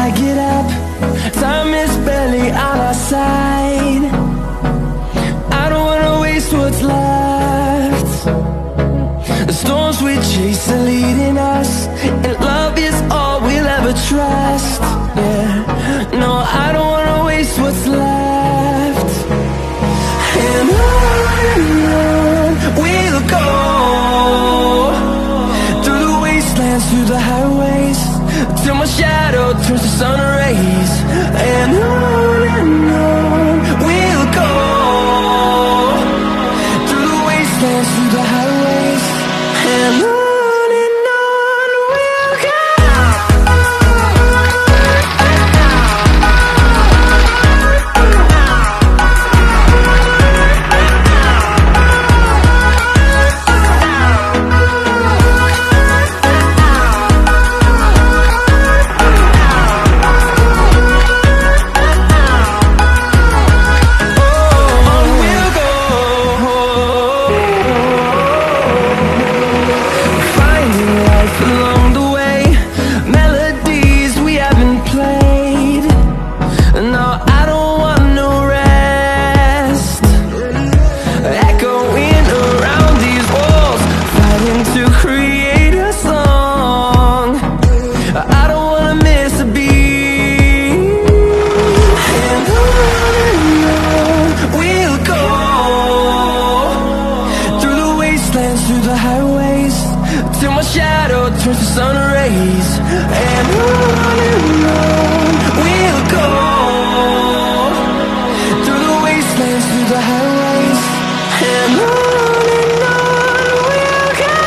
I get up, time is barely on our side. I don't wanna waste what's left. The storms we chase are leading us, and love is all we'll ever trust. Yeah, no, I don't wanna waste what's left. And on we'll go, through the wastelands, through the highways, till my shadow turns to sun rays. And on we'll go, through the wastelands, through the highways, and on we'll go. Through the highways, till my shadow turns to sun rays. And on we'll go, through the wastelands, through the highways, and on we'll go.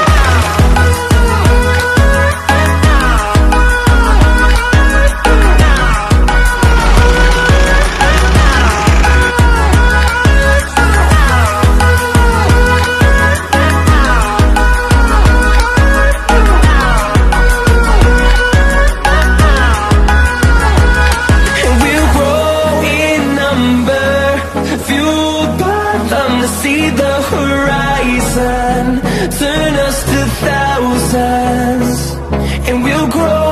See the horizon, turn us to thousands, and we'll grow